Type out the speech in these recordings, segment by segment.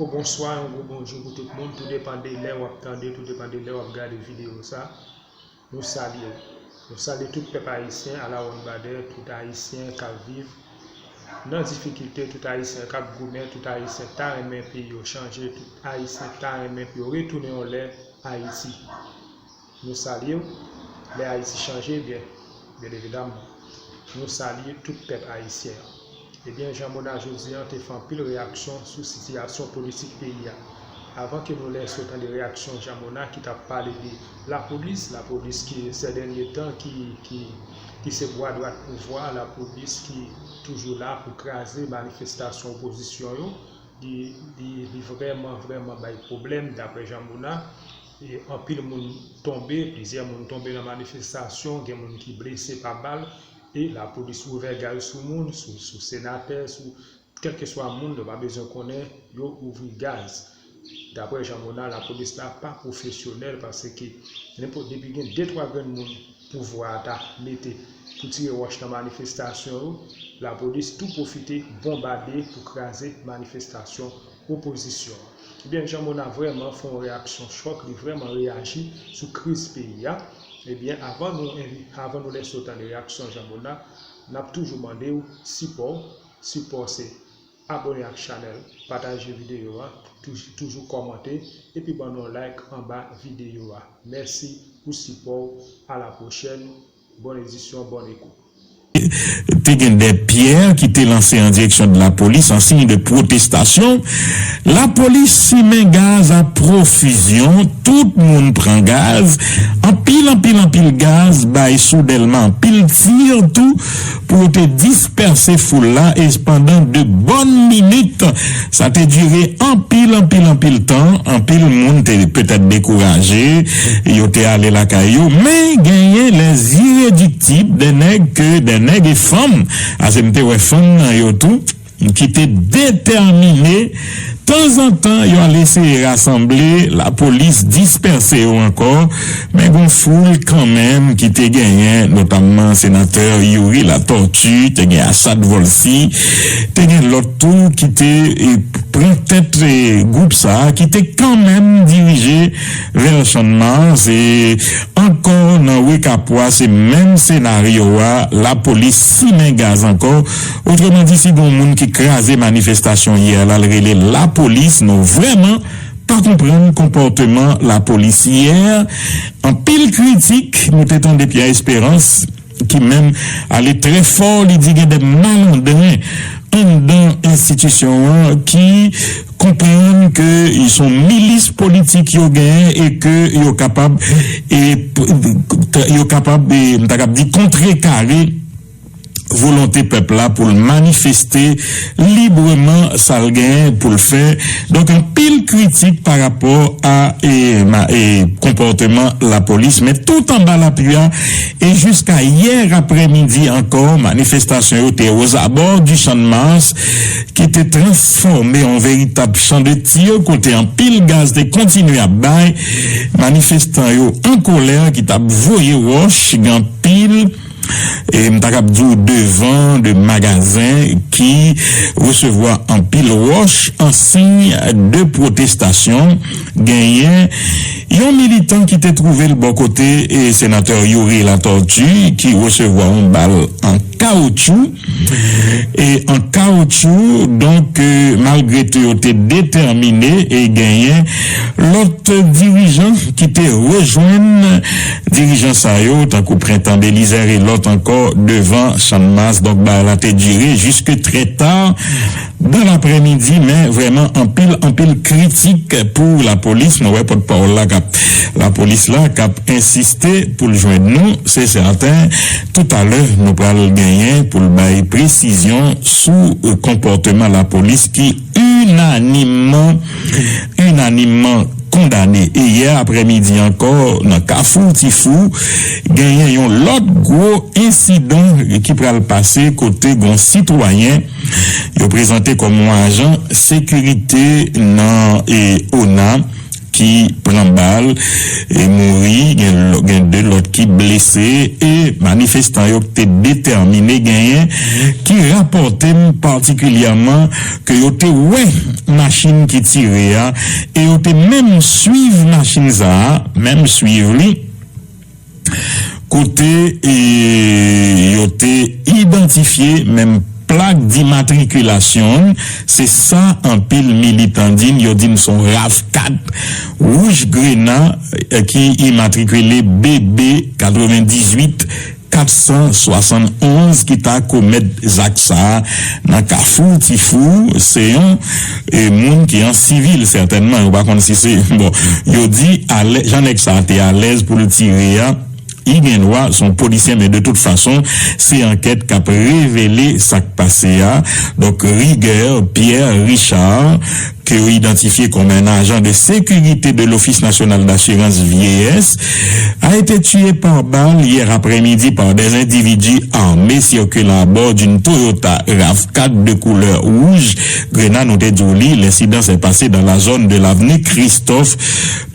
gros bonsoir, un gros bonjour pour tout le monde. Tout dépend de l'heure où vous attendez, tout dépend de l'heure où vous regardez la vidéo. Ça, nous saluons. Nous saluons tout le peuple haïtien à la Ronbadère, tout haïtien qui vit dans difficulté, tout haïtien qui gourmet, tout haïtien qui a aimé pays changer, tout haïtien qui a aimé pays retourner en l'air Haïti. Nous saluons les Haïtiens changer bien évidemment. Nous saluons tout le peuple haïtien. Eh bien, Jean-Mona Josian a fait une pile réaction sur la situation politique pays. Avant que nous laissions autant de réactions, Jean-Mona qui t'a parlé de la police qui ces derniers temps qui se voit droit pouvoir, la police qui est toujours là pour craser manifestation opposition, il vraiment problème d'après Jean-Mona. Et en pile monde tombé, plusieurs monde tombé dans la manifestation, il y a des gens qui blessés par balle. Et la police ouvre gaz sur le monde, sur le sénateur, sur quel que soit le monde, il n'y a pas besoin qu'on ait, ils ouvrent gaz. D'après Jean-Mona, la police n'est pas professionnelle parce que depuis qu'il y a 2-3 grands pouvoir mettre pour tirer roche dans la manifestation, la police tout profite, bombarder pour craser la manifestation opposition. Eh bien, Jean-Mona vraiment fait une réaction choc, il vraiment réagi sur la crise pays. Eh bien, avant nous laisser autant de réactions, Jean-Mona, nous avons toujours demandé support. Support, c'est abonner à la chaîne, partager la vidéo, toujours commenter et puis bon, like en bas vidéo. Merci pour le support. À la prochaine. Bonne édition, bonne écoute. Des pierres qui étaient lancées en direction de la police en signe de protestation. La police met gaz à profusion, tout le monde prend gaz, en pile gaz, bail soudainement, pile tire tout pour te disperser foule là et pendant de bonnes minutes, ça t'a duré en pile temps, en pile monde peut-être découragé, il était allé la caillou, mais gagner les irréductibles des nègres et femmes, qui étaient déterminés, de temps en temps, ils ont laissé rassembler la police dispersée ou encore, mais une foule quand même qui était gagné, notamment sénateur Yuri La Tortue, t'es gagné Assad Volsi, t'es gagné l'autre tout qui était pris tête groupe ça, qui était quand même dirigé vers le champ de Mars et encore dans Wikapoa, c'est même scénario, la police si met gaz encore. Autrement dit, si bon monde qui crasé manifestation hier, là, la police, non vraiment pas comprendre le comportement la police hier. En pile critique, nous t'étendons des Pierre Espérance, qui même allait très fort, il dit qu'il y a des malandrins dans l'institution qui comprennent que ils sont milices politiques qui ont gagné et que ils sont capables de contrecarrer volonté peuple là pour le manifester librement ça le gain pour le faire. Donc un pile critique par rapport à comportement la police, mais tout en bas l'appui et jusqu'à hier après-midi encore manifestation était aux abords du champ de Mars qui était transformé en véritable champ de tir côté en pile gaz de continuer à bailler manifestants en colère qui t'a voyé roche en pile et m'takabdou devant de magasins qui recevoir en pile roche en signe de protestation gagné un militant qui était trouvé le bon côté et sénateur Yuri La Tortue qui recevoir une balle en caoutchouc et en caoutchouc donc malgré tout était déterminé et gagné l'autre dirigeant qui était rejoint dirigeant ça yo tant qu'au printemps d'Élysée et l'autre encore devant Champ-de-Mars donc bah la tête duré jusque très tard dans l'après-midi mais vraiment en pile critique pour la police non ouais pas de parole là la police là qui a insisté pour le joindre nous c'est certain tout à l'heure nous allons gagner pour le bail précision sous le comportement de la police qui unanimement condamné. Et hier après-midi encore, dans Carrefour Tifou, gagné un l'autre gros incident qui pourrait le passer côté d'un citoyen. Il est présenté comme un agent sécurité dans et ONA qui prend balle et mourit, il y a deux l'autre qui blessé et manifestants yo étaient déterminés gagner qui rapportait particulièrement que yo te ouais machine qui tirait et yo te même suivre machine ça même suivre lui côté et yo te identifié même plaque d'immatriculation, c'est ça en pile militant din, yo din son RAV4 rouge grenat qui immatriculé BB 98 471 qui t'a commettre Zaksa dans Kafou Tifou, c'est un monde qui est en civil certainement, on va connaître si c'est bon, yo dit Jean-Ex ça était à l'aise pour le tirer. Il y a son policier, mais de toute façon, c'est enquête qui a révélé ça qui passé. Donc, Rigueur, Pierre Richard, qui est identifié comme un agent de sécurité de l'Office national d'assurance vieillesse, a été tué par balle hier après-midi par des individus armés circulant à bord d'une Toyota RAV4 de couleur rouge. Grenade Noté-Douli, l'incident s'est passé dans la zone de l'avenue Christophe,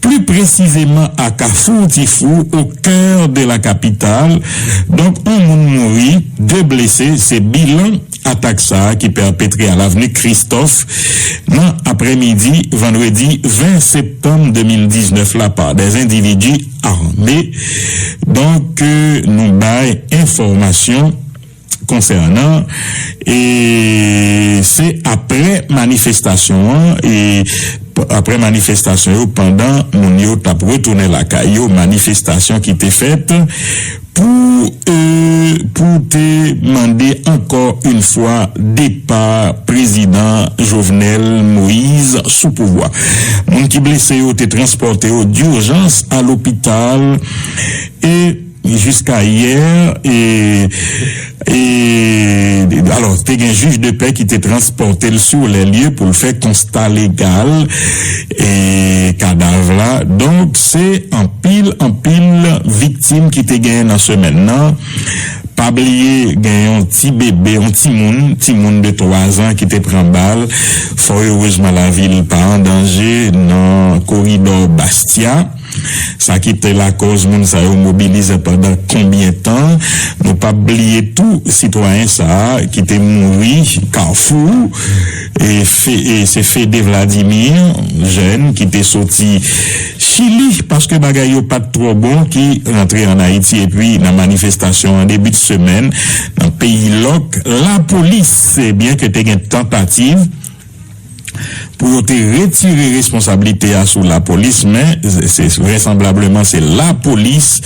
plus précisément à Kafou-Tifou, au cœur de la capitale. Donc, un monde mouru, 2 blessés, c'est bilan attaque ça qui perpétré à l'avenue Christophe, non, après-midi, vendredi 20 septembre 2019, là, par des individus armés. Donc, nous baillons information concernant et c'est après manifestation et après manifestation pendant mon yo t'a retourné la caillou manifestation qui était faite pour te demander encore une fois départ président Jovenel Moïse sous pouvoir. Mon qui blessé ont été transporté d'urgence à l'hôpital et jusqu'à hier et alors t'es un juge de paix qui était transporté sur les lieux pour le faire constat légal et cadavre là. Donc c'est en pile victime qui t'est gagné dans ce maintenant. Pas oublier gagné un petit bébé, un petit monde de 3 ans qui te prend balle. Fort heureusement la ville pas en danger dans corridor Bastia. Ça qui était la cause moun ça mobilisé pendant combien de temps? Nous pas oublier tout citoyen ça qui était mouru Carrefour et c'est Fédé Vladimir jeune qui était sorti Chili parce que bagay yo pas trop bon qui rentrait en Haïti et puis dans manifestation en début de semaine dans pays loc la police bien que t'ait une tentative pour te retirer responsabilité sous la police, mais c'est vraisemblablement c'est la police.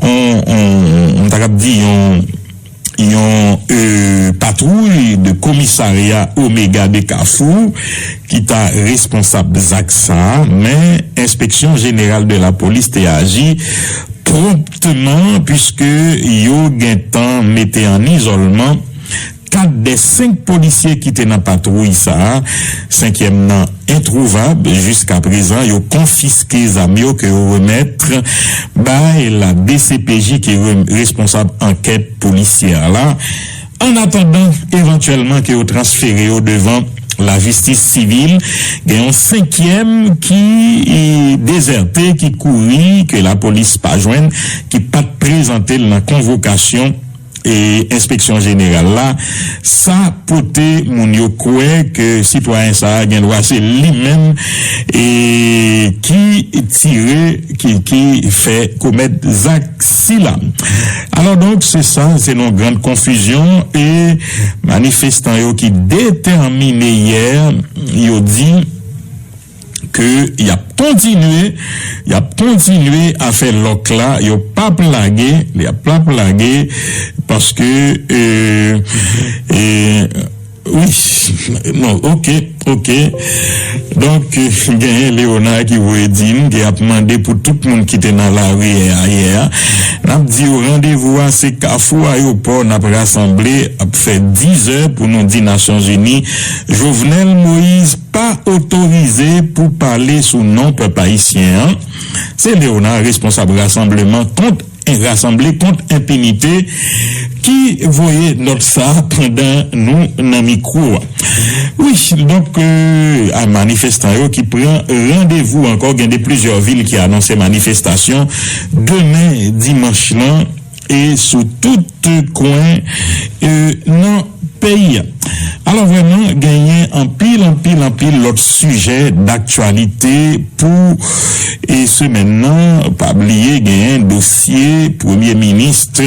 On t'a dit patrouille de commissariat Omega de Kafou qui t'a responsable Zaksa, mais inspection générale de la police t'a agi promptement puisque yo temps mettait en isolement 4 des 5 policiers qui étaient dans la patrouille, ça, 5e nan introuvable jusqu'à présent, ils ont confisqué les amis que remettre, et la DCPJ qui est responsable enquête policière là, en attendant éventuellement qu'ils ont transféré au devant la justice civile, il y a un 5e qui est déserté, qui courit, que la police pas joindre, qui pas présenté dans la convocation et inspection générale là, ça poté moun yo koué que citoyen ça gen droit c'est lui-même et qui tire qui fait commettre Zaxila. Alors donc c'est ça, c'est une grande confusion et manifestants yo qui déterminé hier, yo dit que il a continué à faire l'oc là, il a pas plagué parce que oui, non, ok. Donc, gagne Léonard qui voulait dire, qui a demandé pour tout le monde qui était dans la rue hier. N'a dit au rendez-vous à ces Kafou aéroport, n'a rassemblé, a fait 10 heures pour nous dire Nations Unies. Jovenel Moïse pas autorisé pour parler sous nom peuple haïtien. C'est Léonard, responsable rassemblement contre rassemblés contre impunité qui voyait notre ça pendant nous dans micro. Oui, donc un manifestant qui prend rendez-vous encore, il y a de plusieurs villes qui annoncent manifestation demain dimanche là et sous tout coin non pays. Alors vraiment, gagner en pile l'autre sujet d'actualité pour, et ce maintenant, pas oublier, gagner un dossier Premier ministre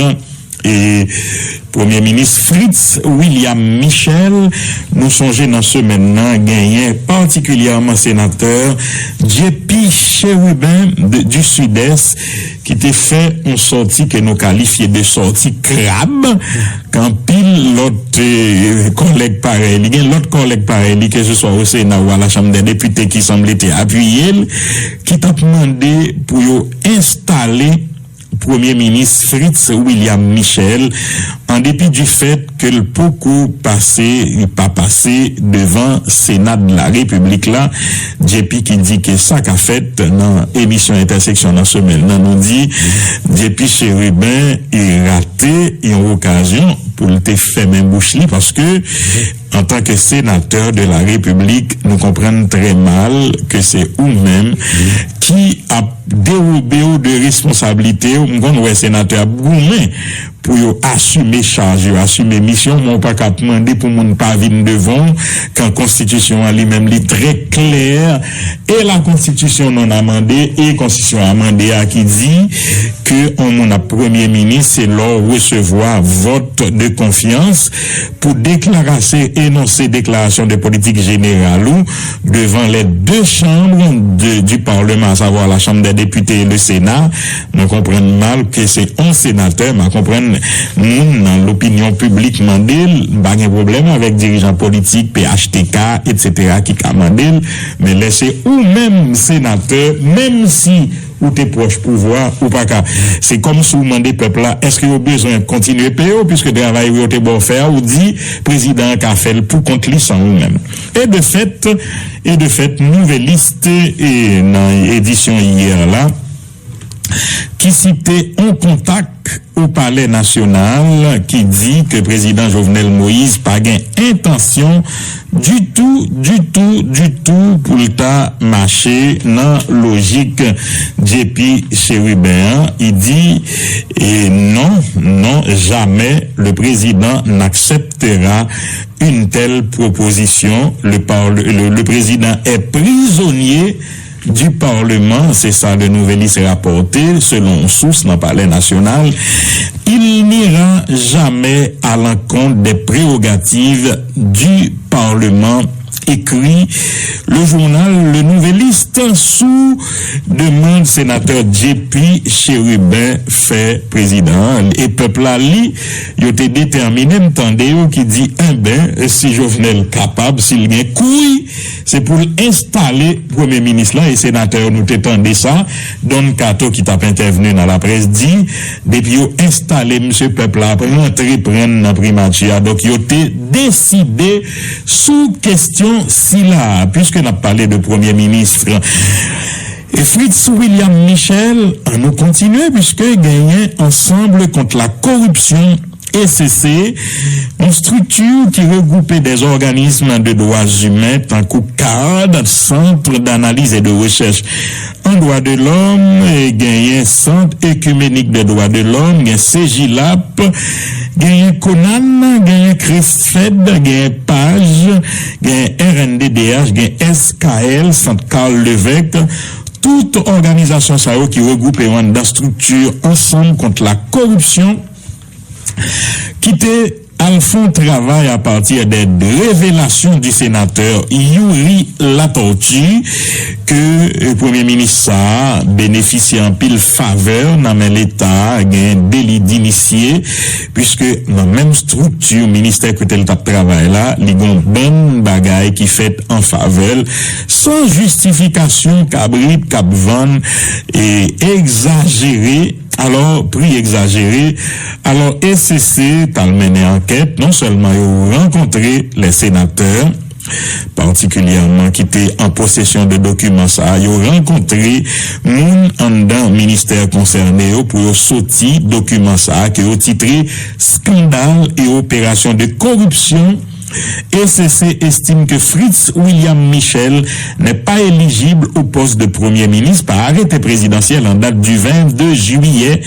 Fritz William Michel, nous songeons dans ce maintenant gagné particulièrement sénateur JP Chérubin du Sud-Est qui était fait une sortie que nous qualifions de sortie crabe quand pile l'autre collègue pareil, l'autre collègue pareil que ce soit au Sénat ou à la Chambre des députés qui semble être appuyé qui t'a demandé pour installer Premier ministre Fritz William Michel, en dépit du fait que le beaucoup pas passé devant Sénat de la République là, JP qui dit que ça qu'a fait dans émission intersection dans semaine, nous dit JP Chérubin est raté une occasion pour le faire même bouche parce que en tant que sénateur de la République, nous comprenons très mal que c'est vous-même qui a dérobé de responsabilité, ou sénateur Goumen, pour assumer charge, assumer mission, mon pas qu'à demander pour mon pas venir devant, quand la Constitution a lui-même est très claire, et la Constitution non amendée, et la Constitution amendée à qui dit que on a Premier ministre, c'est leur recevoir vote de confiance pour déclarer, énoncer déclaration de politique générale ou devant les deux chambres du Parlement, à savoir la Chambre des députés et le Sénat. Nous comprenons mal que c'est un sénateur, mais comprenons dans l'opinion publique mandel, pas de problème avec dirigeants politiques, PHTK, etc. qui commandent, mais laissez ou même sénateur, même si ou t'es proche pouvoir ou pas qu'à. C'est comme si vous demandez peuple là, est-ce qu'il y a besoin de continuer à payer puisque le travail ou t'es bon faire ou dit président qu'a fait pour contre lui sans vous-même. Et de fait, nouvelle liste et dans l'édition hier là, qui citait un contact au Palais national qui dit que le président Jovenel Moïse n'a pas intention du tout pour le tas marcher dans logique JP Chérubin. Il dit et non, jamais le président n'acceptera une telle proposition. Le président est prisonnier du Parlement, c'est ça le nouvelliste rapporté, selon source dans le Palais national. Il n'ira jamais à l'encontre des prérogatives du Parlement, écrit le journal Le Nouvelliste sous demande sénateur JP Chérubin fait président. Et peuple là, il était déterminé, m'tendez qui dit, si Jovenel capable, s'il vient couille, c'est pour installer Premier ministre là, et sénateur nous t'étendez ça, Don Cato qui t'a intervenu dans la presse dit, depuis installé monsieur peuple là, après rentrer prendre dans primature, donc il était décidé sous question si là, puisque nous avons parlé de Premier ministre, et Fritz William Michel, nous continuons puisque gagné ensemble contre la corruption ECC, une structure qui regroupait des organismes de droits humains, tant que CAD, Centre d'analyse et de recherche en droits de l'homme, et gagné Centre écuménique des droits de l'homme, gagné CGILAP, gagné Conan, gagné CRISFED, gagné PAGE, gagné RNDDH, gagné SKL, Centre Karl Levesque, toute organisation qui regroupe dans structure ensemble contre la corruption, qui était à fond travail à partir des révélations du sénateur Yuri Latortue que le Premier ministre a bénéficié en pile faveur dans l'État, un délit d'initié, puisque dans la même structure, ministère que tel travail là, il y a une bonne bagaille qui fait en faveur, sans justification, cabrit, capvan, et exagéré. Alors, prix exagéré. Alors, ECC, t'as mené enquête, non seulement ils ont rencontré les sénateurs, particulièrement qui étaient en possession de documents ça, ils ont rencontré moun en dans ministère concerné pour sortir documents ça qui ont titré scandale et opération de corruption. ECC estime que Fritz William Michel n'est pas éligible au poste de Premier ministre par arrêté présidentiel en date du 22 juillet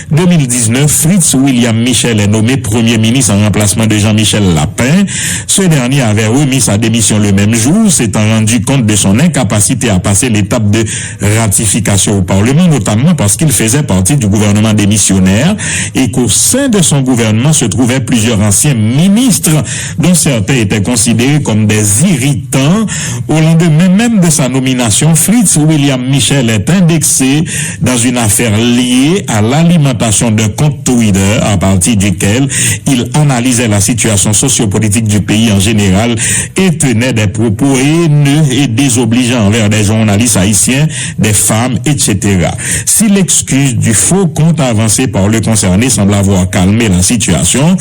2019. Fritz William Michel est nommé Premier ministre en remplacement de Jean-Michel Lapin. Ce dernier avait remis sa démission le même jour, s'étant rendu compte de son incapacité à passer l'étape de ratification au Parlement, notamment parce qu'il faisait partie du gouvernement démissionnaire et qu'au sein de son gouvernement se trouvaient plusieurs anciens ministres dont certains étaient considérés comme des irritants. Au lendemain même de sa nomination, Fritz William Michel est indexé dans une affaire liée à l'alimentation d'un compte Twitter à partir duquel il analysait la situation sociopolitique du pays en général et tenait des propos haineux et désobligeants envers des journalistes haïtiens, des femmes, etc. Si l'excuse du faux compte avancé par le concerné semble avoir calmé la situation,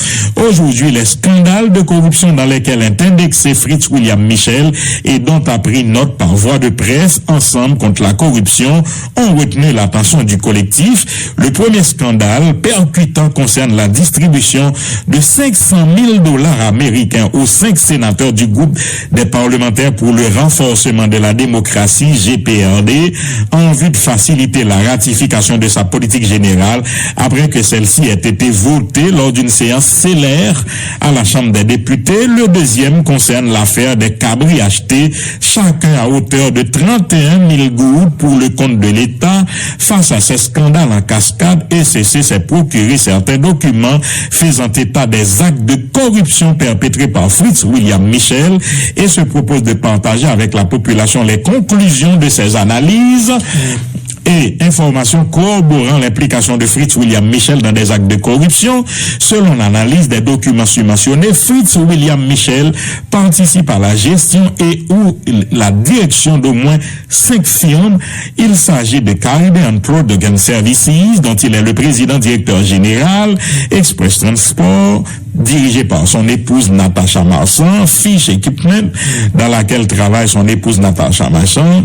aujourd'hui les scandales de corruption dans lesquels est indexé Fritz William Michel et dont a pris note par voie de presse Ensemble contre la corruption ont retenu l'attention du collectif. Le premier scandale percutant concerne la distribution de 500 000 $ américains aux 5 sénateurs du groupe des parlementaires pour le renforcement de la démocratie GPRD en vue de faciliter la ratification de sa politique générale après que celle-ci ait été votée lors d'une séance célère à la Chambre des députés. Le deuxième concerne l'affaire des cabris achetés, chacun à hauteur de 31 000 gouttes pour le compte de l'État. Face à ces scandales en cascade, ECC s'est procuré certains documents faisant état des actes de corruption perpétrés par Fritz William Michel et se propose de partager avec la population les conclusions de ces analyses. Et informations corroborant l'implication de Fritz William Michel dans des actes de corruption. Selon l'analyse des documents subventionnés, Fritz William Michel participe à la gestion et ou la direction d'au moins 5 firmes. Il s'agit de Caribbean Product and Services, dont il est le président directeur général, Express Transport, dirigé par son épouse Natacha Marsan, Fish Equipment, dans laquelle travaille son épouse Natacha Marsan,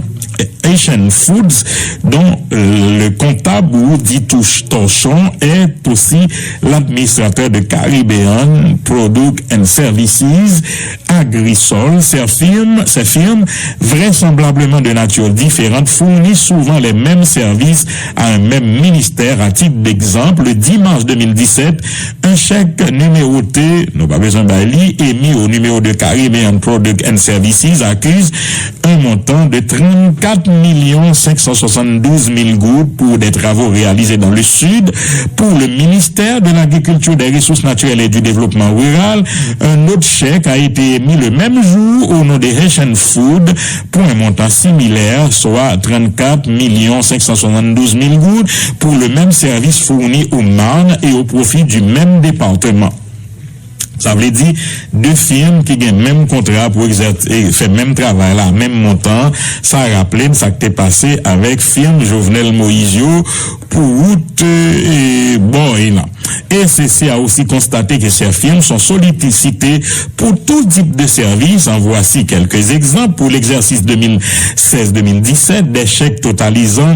Asian Foods, dont le comptable Woody Torchon est aussi l'administrateur de Caribbean Product and Services, Agrisol. Ces firmes, vraisemblablement de nature différente, fournissent souvent les mêmes services à un même ministère. À titre d'exemple, le 10 mars 2017, un chèque numéroté, non pas besoin d'Ali, émis au numéro de Caribbean Product and Services accuse un montant de 34 572 000 gouttes pour des travaux réalisés dans le sud. Pour le ministère de l'Agriculture, des Ressources naturelles et du Développement rural, un autre chèque a été émis le même jour au nom de Asian Food pour un montant similaire, soit 34 572 000 gouttes pour le même service fourni au Marne et au profit du même département. Ça veut dire 2 firmes qui ont même contrat pour exercer, faire même travail là, même montant. Ça a rappelé ça qui est passé avec firme Jovenel Moïsio pour route Boyna. Et ECC a aussi constaté que ces firmes sont sollicitées pour tout type de service. En voici quelques exemples. Pour l'exercice 2016-2017, des chèques totalisant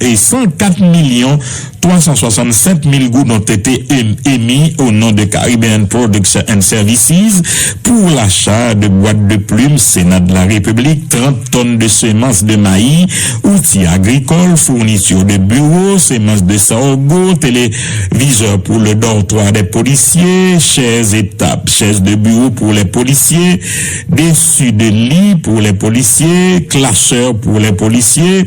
et 104 367 000 gouttes ont été émis au nom de Caribbean Products and Services pour l'achat de boîtes de plumes Sénat de la République, 30 tonnes de semences de maïs, outils agricoles, fournitures de bureaux, semences de sorgho, téléviseurs pour le dortoir des policiers, chaises et tables, chaises de bureau pour les policiers, dessus de lit pour les policiers, classeurs pour les policiers.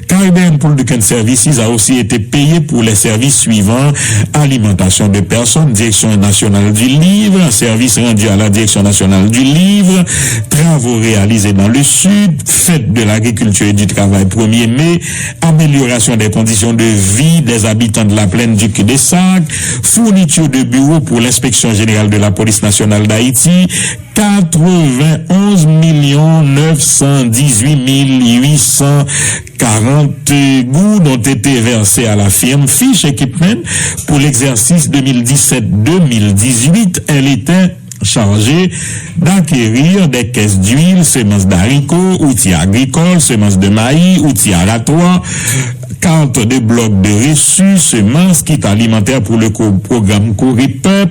Caribbean Products and Services a aussi été payé pour les services suivants: alimentation de personnes, Direction nationale du livre, service rendu à la Direction nationale du livre, travaux réalisés dans le sud, fête de l'agriculture et du travail 1er mai, amélioration des conditions de vie des habitants de la plaine du Cul-de-Sac, fourniture de bureaux pour l'inspection générale de la police nationale d'Haïti, 91 918 840 gouttes ont été versés à la firme Fish Equipment pour l'exercice 2017-2018. Elle était chargés d'acquérir des caisses d'huile, semences d'haricots, outils agricoles, semences de maïs, outils aratoires, cartes de blocs de reçus, semences, kits alimentaires pour le programme Coripep,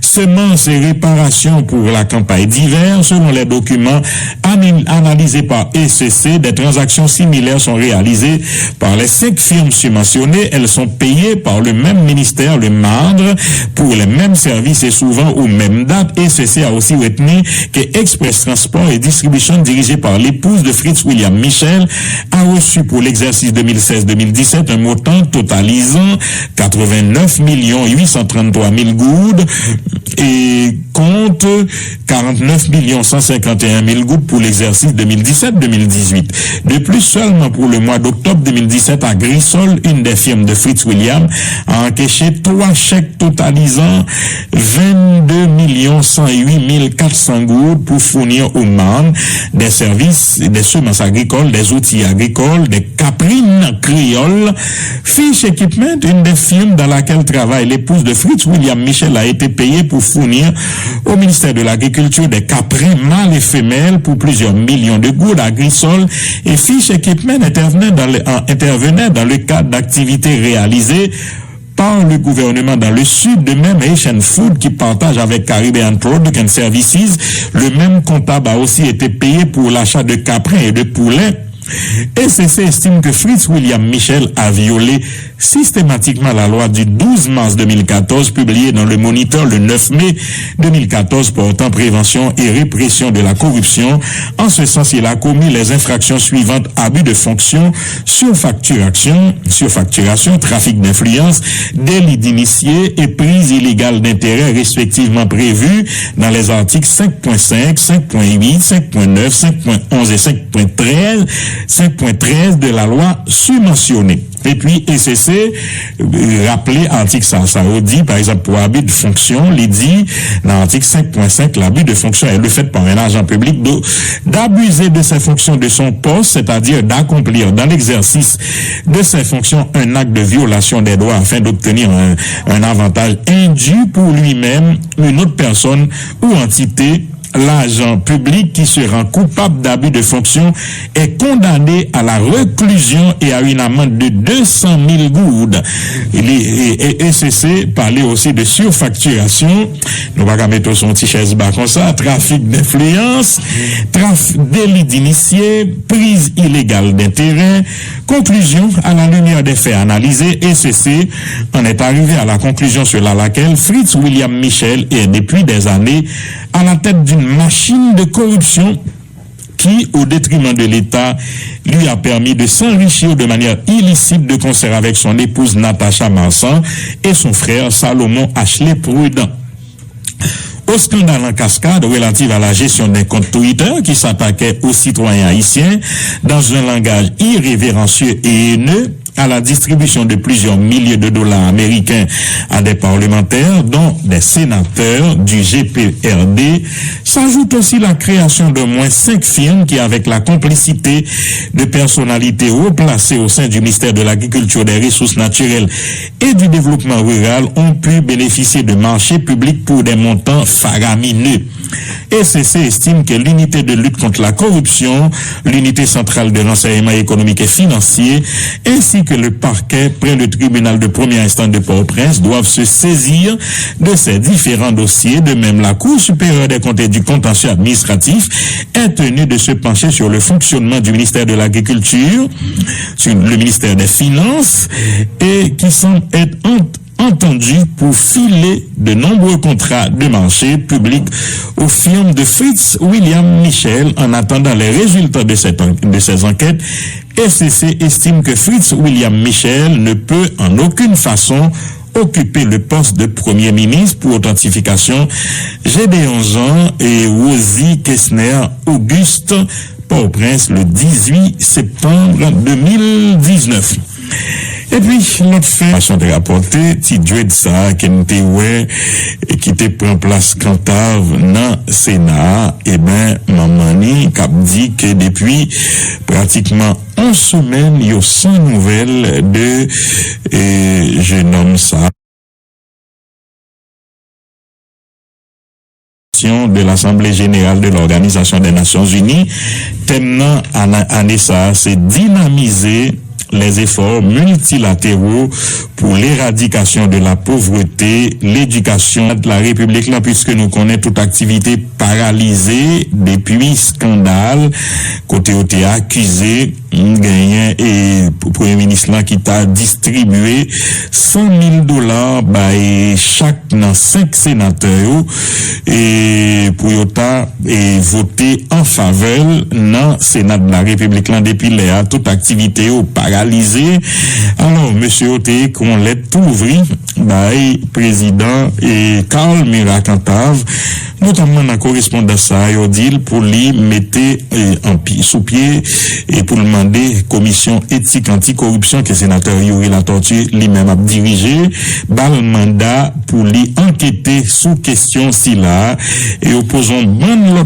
semences et réparations pour la campagne d'hiver. Selon les documents analysés par ECC, des transactions similaires sont réalisées par les 5 firmes subventionnées. Elles sont payées par le même ministère, le MADRE, pour les mêmes services et souvent aux mêmes dates. ECC a aussi retenu que Express Transport et Distribution, dirigé par l'épouse de Fritz William Michel, a reçu pour l'exercice 2016-2017 un montant totalisant 89 833 000 goudes et compte 49 151 000 gouttes pour l'exercice 2017-2018. De plus, seulement pour le mois d'octobre 2017, à Grisol, une des firmes de Fritz William a encaissé 3 chèques totalisant 22 108 400 gouttes pour fournir aux membres des services, des semences agricoles, des outils agricoles, des caprines créoles. Fish Equipment, une des firmes dans laquelle travaille l'épouse de Fritz William Michel, a été payée pour fournir au ministère de l'Agriculture des caprins mâles et femelles pour plusieurs millions de gouttes à Grisol, et Fish Equipment intervenait dans le cadre d'activités réalisées par le gouvernement dans le sud. De même, Haitian Food, qui partage avec Caribbean Product and Services, le même comptable a aussi été payé pour l'achat de caprins et de poulets. ECC estime que Fritz William Michel a violé systématiquement la loi du 12 mars 2014 publiée dans le Moniteur le 9 mai 2014 portant prévention et répression de la corruption. En ce sens, il a commis les infractions suivantes: abus de fonction, surfacturation, trafic d'influence, délit d'initié et prise illégale d'intérêt, respectivement prévus dans les articles 5.5, 5.8, 5.9, 5.11 et 5.13 de la loi subventionnée. Et puis, ECC, rappelé article ça dit, par exemple, pour abus de fonction, il dit, dans l'article 5.5, l'abus de fonction est le fait par un agent public d'abuser de ses fonctions de son poste, c'est-à-dire d'accomplir dans l'exercice de ses fonctions un acte de violation des droits afin d'obtenir un avantage indu pour lui-même, une autre personne ou entité. L'agent public qui se rend coupable d'abus de fonction est condamné à la réclusion et à une amende de 200 000 goudes. Et ECC parlait aussi de surfacturation. Nous va mettre son petit chaise bas comme ça. Trafic d'influence, délit d'initié, prise illégale d'intérêt. Conclusion, à la lumière des faits analysés, ECC en est arrivé à la conclusion selon laquelle Fritz William Michel est depuis des années à la tête d'une machine de corruption qui, au détriment de l'État, lui a permis de s'enrichir de manière illicite de concert avec son épouse Natacha Marsan et son frère Salomon Ashley Prudent. Au scandale en cascade relatif à la gestion des comptes Twitter qui s'attaquait aux citoyens haïtiens dans un langage irrévérencieux et haineux, à la distribution de plusieurs milliers de dollars américains à des parlementaires, dont des sénateurs du GPRD, s'ajoute aussi la création de moins 5 firmes qui, avec la complicité de personnalités haut placées au sein du ministère de l'Agriculture, des Ressources naturelles et du Développement rural, ont pu bénéficier de marchés publics pour des montants faramineux. ECC estime que l'unité de lutte contre la corruption, l'unité centrale de renseignement économique et financier, ainsi que le parquet près le tribunal de première instance de Port-au-Prince doivent se saisir de ces différents dossiers. De même, la Cour supérieure des comptes et du contentieux administratif est tenue de se pencher sur le fonctionnement du ministère de l'Agriculture, sur le ministère des Finances, et qui semble être entendu pour filer de nombreux contrats de marché public aux firmes de Fritz William Michel. En attendant les résultats de ces enquêtes, ECC estime que Fritz William Michel ne peut en aucune façon occuper le poste de Premier ministre. Pour authentification, Gédéon Jean et Rosie Kessner Auguste, Port-au-Prince, le 18 septembre 2019. Et puis, l'autre fait, façon de rapporter, ti djoued ça, qui te prend place cantave dans Sénat, et ben, mamani, kap dit que depuis pratiquement 11 semaines, il y a 100 nouvelles de, jeune homme ça. de l'Assemblée générale de l'Organisation des Nations Unies. Thème année ça, c'est dynamiser les efforts multilatéraux pour l'éradication de la pauvreté, l'éducation de la République, là, puisque nous connaissons toute activité paralysée depuis scandale, côté où t'es accusé, gagné, et Premier ministre là qui t'a distribué $100,000 by chaque dans 5 sénateurs, et pour yota, et voter en faveur dans le Sénat de la République là, depuis là, toute activité au paralysée. Alors, monsieur Ote, qu'on l'aide tout ouvrir, président et Karl Mirakantav, notamment dans la correspondance à Ayodil, pour lui mettre sous pied et pour demander commission éthique anticorruption que le sénateur Yuri Latortue lui-même a dirigé, le mandat pour lui enquêter sous question si là, et opposons bonne